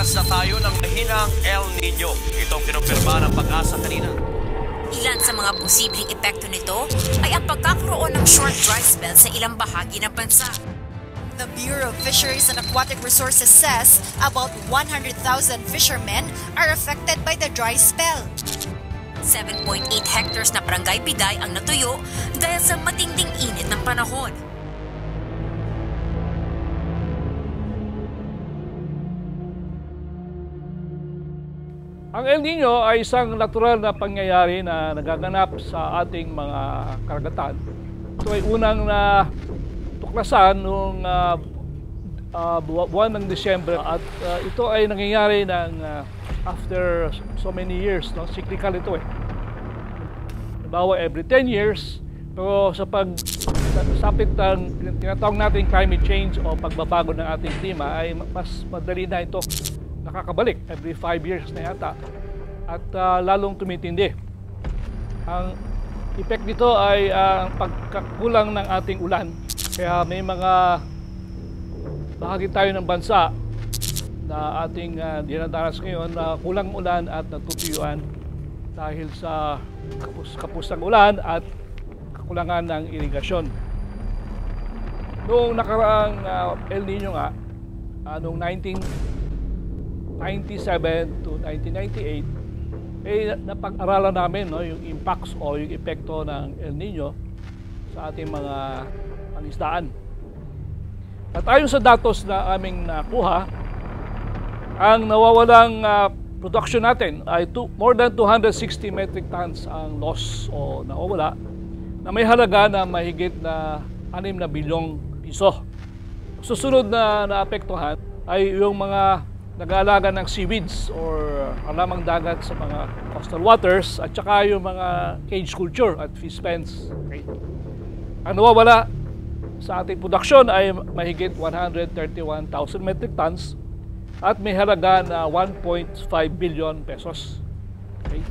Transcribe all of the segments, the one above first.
Danas na tayo ng mahinang El Nino. Itong kinumpirma ng Pag-asa kanina. Ilan sa mga posibleng epekto nito ay ang pagkakaroon ng short dry spell sa ilang bahagi ng bansa. The Bureau of Fisheries and Aquatic Resources says about 100,000 fishermen are affected by the dry spell. 7.8 hectares na barangay Piday ang natuyo dahil sa matinding init ng panahon. Ang El Nino ay isang natural na pangyayari na nagaganap sa ating mga karagatan. Ito ay unang tuklasan noong buwan ng Disyembre at ito ay nangyayari after so many years, no? Cyclical ito eh. Halimbawa every 10 years, pero sa pagsapit ng tinatawag natin climate change o pagbabago ng ating klima ay mas madali na ito nakakabalik every 5 years na yata at lalong tumitindi. Ang effect nito ay ang pagkakulang ng ating ulan. Kaya may mga bahagi tayo ng bansa na ating dinadanas ngayon na kulang ulan at natutuyuan dahil sa kapos ng ulan at kakulangan ng irigasyon. Noong nakaraang El Nino nga, noong 1997 to 1998, napag-aralan namin yung impacts o yung epekto ng El Nino sa ating mga pangisdaan. At ayon sa datos na aming nakuha, ang nawawalang production natin ay more than 260 metric tons ang loss o nawawala na may halaga na mahigit na 6 na bilyong piso. Susunod na naapektuhan ay yung mga nag-aalaga ng seaweeds or halamang dagat sa mga coastal waters at saka yung mga cage culture at fish pens. Okay. Ang nawawala sa ating produksyon ay mahigit 131,000 metric tons at may halaga na 1.5 billion pesos. Okay.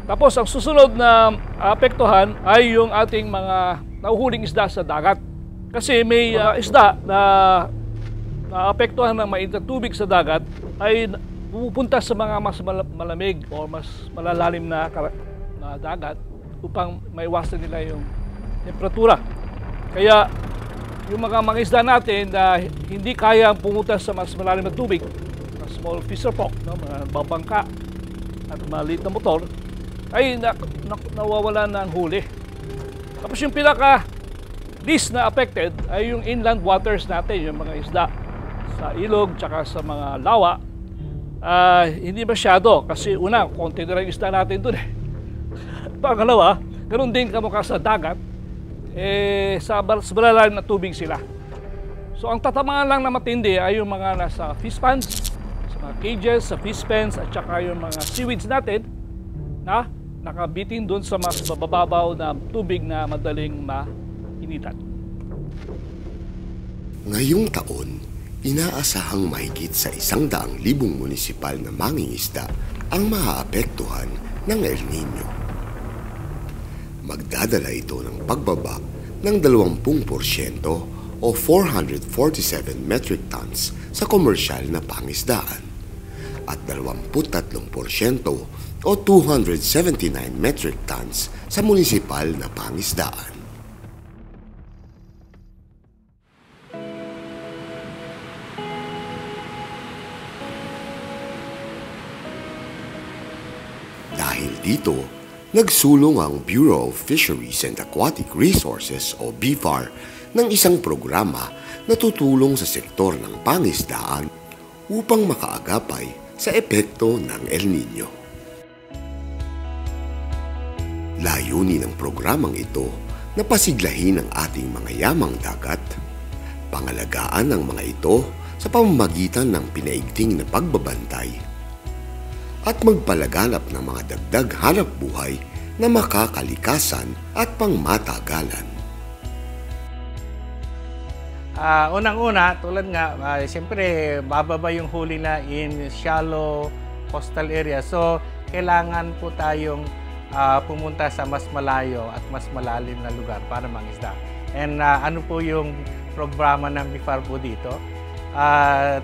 Tapos ang susunod na apektuhan ay yung ating mga nahuhuling isda sa dagat. Kasi may isda na naapektuhan ng mainit na tubig sa dagat ay pupunta sa mga mas malamig o mas malalalim na dagat upang maiwasan nila yung temperatura. Kaya yung mga mangisda natin na hindi kaya pumunta sa mas malalim na tubig, mga small fisher folk, mga babangka at maliit na motor, ay nawawala ng huli. Tapos yung least na affected ay yung inland waters natin, yung mga isda sa ilog tsaka sa mga lawa. Hindi masyado kasi una, konti na lang isda natin dun eh. Pangalawa, ganoon din kamukha sa dagat, sa malalim na tubig sila. So ang tatamaan lang na matindi ay yung mga nasa fish ponds, sa mga cages, sa fish pens at saka yung mga seaweeds natin na nakabitin dun sa mas mababaw na tubig na madaling mainitan. Ngayong taon, inaasahang mahigit sa 100,000 munisipal na mangingisda ang maaapektuhan ng El Nino. Magdadala ito ng pagbaba ng 20% o 447 metric tons sa komersyal na pangisdaan at 23% o 279 metric tons sa munisipal na pangisdaan. Dahil dito, nagsulong ang Bureau of Fisheries and Aquatic Resources o BFAR ng isang programa na tutulong sa sektor ng pangisdaan upang makaagapay sa epekto ng El Nino. Layunin ng programang ito na pasiglahin ang ating mga yamang dagat, pangalagaan ng mga ito sa pamamagitan ng pinaigting na pagbabantay, at magpalaganap ng mga dagdag hanap buhay na makakalikasan at pangmatagalan. Unang-una, tulad nga, siyempre bababa yung huli na in shallow coastal area. So, kailangan po tayong pumunta sa mas malayo at mas malalim na lugar para mangisda. And ano po yung programa ng BFAR po dito?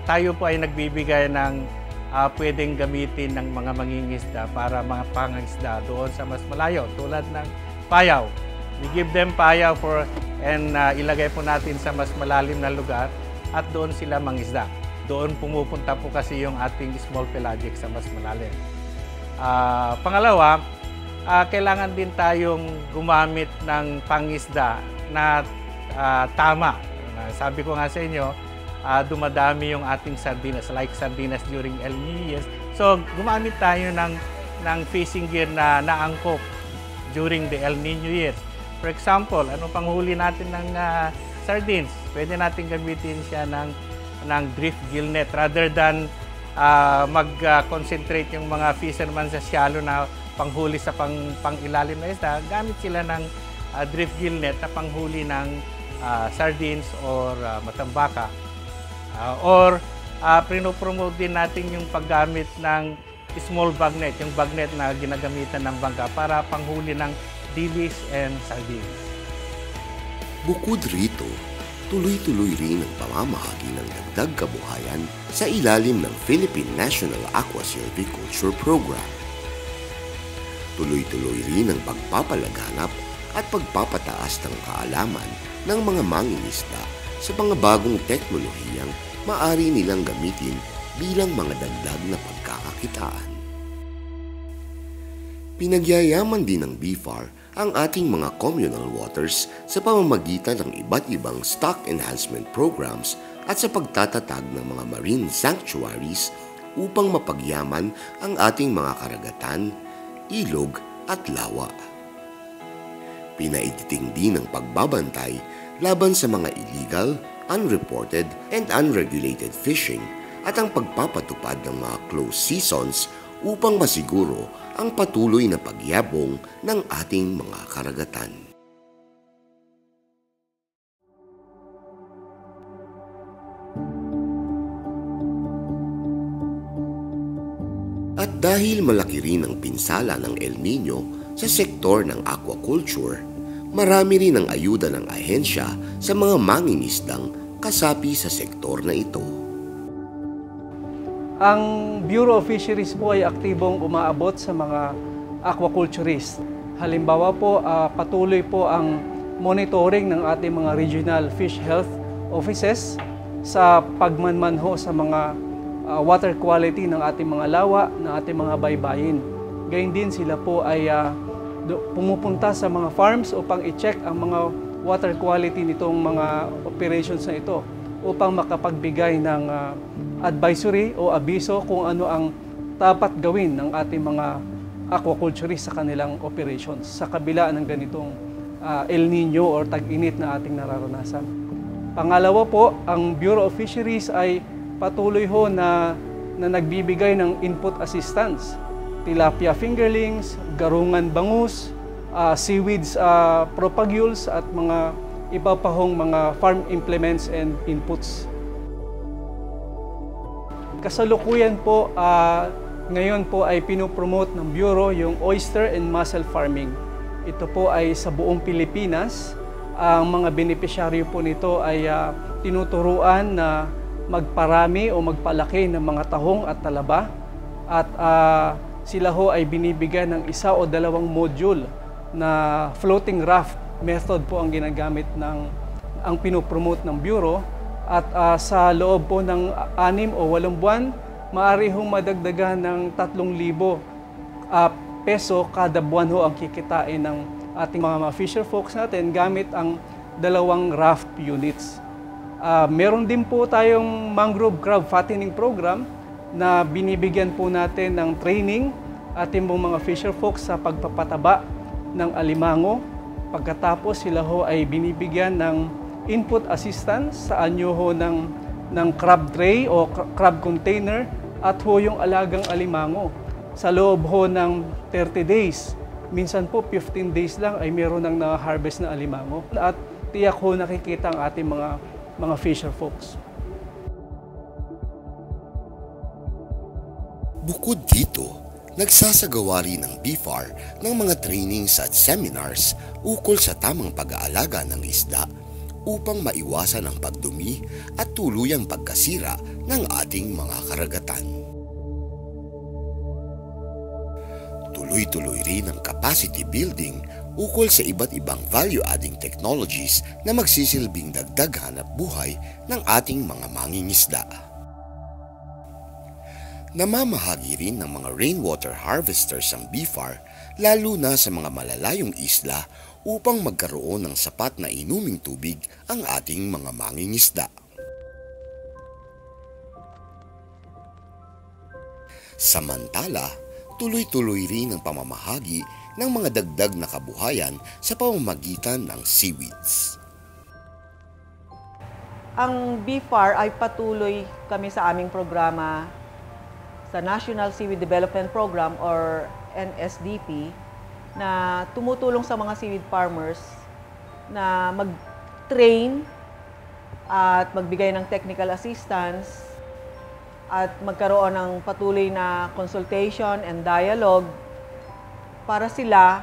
Tayo po ay nagbibigay ng pwedeng gamitin ng mga mangingisda para mga pangingisda doon sa mas malayo tulad ng payaw. We give them payaw and ilagay po natin sa mas malalim na lugar at doon sila mangisda. Doon pumupunta po kasi yung ating small pelagic sa mas malalim. Pangalawa, kailangan din tayong gumamit ng pangisda na tama. Sabi ko nga sa inyo, dumadami yung ating sardinas, like sardinas during El Niño years. So, gumamit tayo ng fishing gear na naangkop during the El Niño years. For example, ano panghuli natin ng sardines? Pwede natin gamitin siya ng drift gill net rather than mag-concentrate yung mga fishermen sa shallow na panghuli sa pang-ilalim na isda. Gamit sila ng drift gill net na panghuli ng sardines or matambaka. Pinopromote din natin yung paggamit ng small bag net, yung bag net na ginagamitan ng bangka para panghuli ng dilis and sardines. Bukod rito, tuloy-tuloy rin ang pamamahagi ng dagdag kabuhayan sa ilalim ng Philippine National Aqua Silviculture Program. Tuloy-tuloy rin ang pagpapalaganap at pagpapataas ng kaalaman ng mga mangingisda sa mga bagong teknolohiyang maaari nilang gamitin bilang mga dagdag na pagkakakitaan. Pinagyayaman din ng BFAR ang ating mga communal waters sa pamamagitan ng iba't ibang stock enhancement programs at sa pagtatatag ng mga marine sanctuaries upang mapagyaman ang ating mga karagatan, ilog at lawa. Pinaigiting din ang pagbabantay laban sa mga illegal, unreported and unregulated fishing at ang pagpapatupad ng mga closed seasons upang masiguro ang patuloy na pagyabong ng ating mga karagatan. At dahil malaki rin ang pinsala ng El Niño sa sektor ng aquaculture, marami rin ang ayuda ng ahensya sa mga mangingisdang kasapi sa sektor na ito. Ang Bureau of Fisheries po ay aktibong umaabot sa mga aquaculturist. Halimbawa po, patuloy po ang monitoring ng ating mga regional fish health offices sa pagmanmanho sa mga water quality ng ating mga lawa, ng ating mga baybayin. Gayun din sila po ay pumupunta sa mga farms upang i-check ang mga water quality nitong mga operations na ito upang makapagbigay ng advisory o abiso kung ano ang dapat gawin ng ating mga aquaculturist sa kanilang operations sa kabila ng ganitong El Niño or tag-init na ating nararanasan. Pangalawa po, ang Bureau of Fisheries ay patuloy ho na nagbibigay ng input assistance. Tilapia fingerlings, garungan bangus, seaweeds propagules at mga iba pa hong mga farm implements and inputs. Kasalukuyan po, ngayon po ay pinopromote ng Bureau yung oyster and mussel farming. Ito po ay sa buong Pilipinas. Ang mga benepisyaryo po nito ay tinuturuan na magparami o magpalaki ng mga tahong at talaba. At sila ho ay binibigyan ng 1 o 2 module na floating raft method po ang ginagamit ang pinopromote ng Bureau. At sa loob po ng 6 o 8 buwan, maaari hong madagdagan ng 3,000 peso kada buwan ho ang kikitain ng ating mga fisher folks natin gamit ang 2 raft units. Meron din po tayong mangrove crab fattening program na binibigyan po natin ng training ating mga fisher folks sa pagpapataba ng alimango. Pagkatapos sila ho ay binibigyan ng input assistance sa anyo ho ng crab tray o crab container at ho yung alagang alimango. Sa loob ho ng 30 days, minsan po 15 days lang ay meron ng na-harvest na alimango. At tiyak ho nakikita ang ating mga fisher folks. Bukod dito, nagsasagawa rin ng BFAR ng mga trainings at seminars ukol sa tamang pag-aalaga ng isda upang maiwasan ang pagdumi at tuluyang pagkasira ng ating mga karagatan. Tuloy-tuloy rin ang capacity building ukol sa iba't ibang value-adding technologies na magsisilbing dagdag hanap buhay ng ating mga mangingisda. Namamahagi rin ng mga rainwater harvesters ang BIFAR lalo na sa mga malalayong isla upang magkaroon ng sapat na inuming tubig ang ating mga mangingisda. Samantala, tuloy-tuloy rin ang pamamahagi ng mga dagdag na kabuhayan sa pamamagitan ng seaweeds. Ang BIFAR ay patuloy kami sa aming programa sa National Seaweed Development Program or NSDP na tumutulong sa mga seaweed farmers na mag-train at magbigay ng technical assistance at magkaroon ng patuloy na consultation and dialogue para sila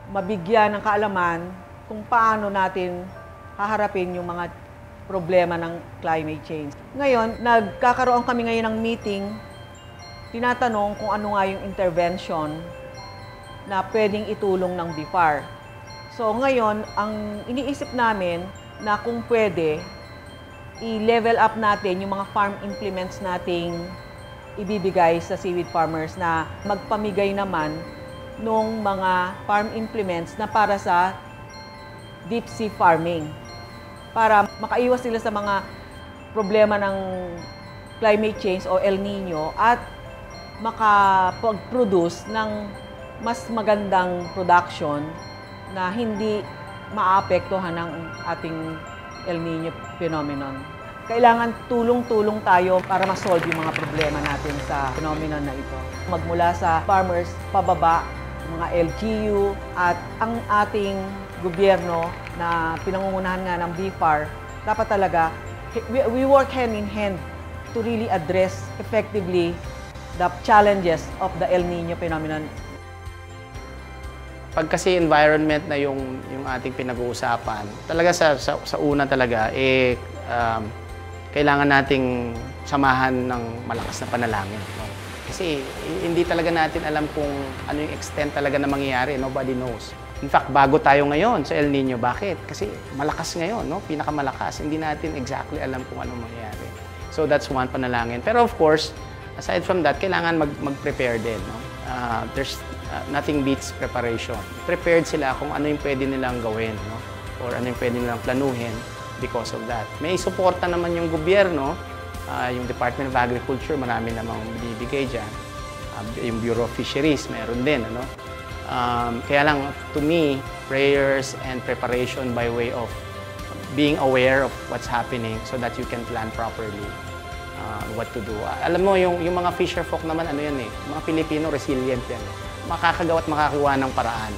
mabigyan ng kaalaman kung paano natin haharapin yung mga problema ng climate change. Ngayon, nagkakaroon kami ngayon ng meeting, tinatanong kung ano nga yung intervention na pwedeng itulong ng BIFAR. So ngayon, ang iniisip namin na kung pwede, i-level up natin yung mga farm implements nating ibibigay sa seaweed farmers na magpamigay naman nung mga farm implements na para sa deep sea farming. Para makaiwas sila sa mga problema ng climate change o El Nino at makapag-produce ng mas magandang production na hindi maapektuhan ng ating El Nino phenomenon. Kailangan tulong-tulong tayo para ma-solve yung mga problema natin sa phenomenon na ito. Magmula sa farmers, pababa, mga LGU, at ang ating gobyerno na pinangungunahan nga ng BIFAR, dapat talaga, we work hand in hand to really address effectively the challenges of the El Nino phenomenon. Pag kasi environment na yung ating pinag-uusapan, talaga sa una talaga, kailangan nating samahan ng malakas na panalangin. No? Kasi hindi talaga natin alam kung ano yung extent talaga na mangyayari. Nobody knows. In fact, bago tayo ngayon sa El Nino. Bakit? Kasi malakas ngayon, no? Pinakamalakas. Hindi natin exactly alam kung ano mangyayari. So that's one panalangin. Pero of course, aside from that, kailangan mag-prepare din. No? There's nothing beats preparation. Prepared sila kung ano yung pwede nilang gawin, no? Or ano yung pwede nilang planuhin because of that. May suporta naman yung gobyerno, yung Department of Agriculture, marami namang bibigay dyan. Yung Bureau of Fisheries, meron din. Ano? Kaya lang, to me, prayers and preparation by way of being aware of what's happening so that you can plan properly what to do. Alam mo, yung mga fisher folk naman, ano yan eh, mga Pilipino, resilient yan. Makakagawa at makakawa ng paraan.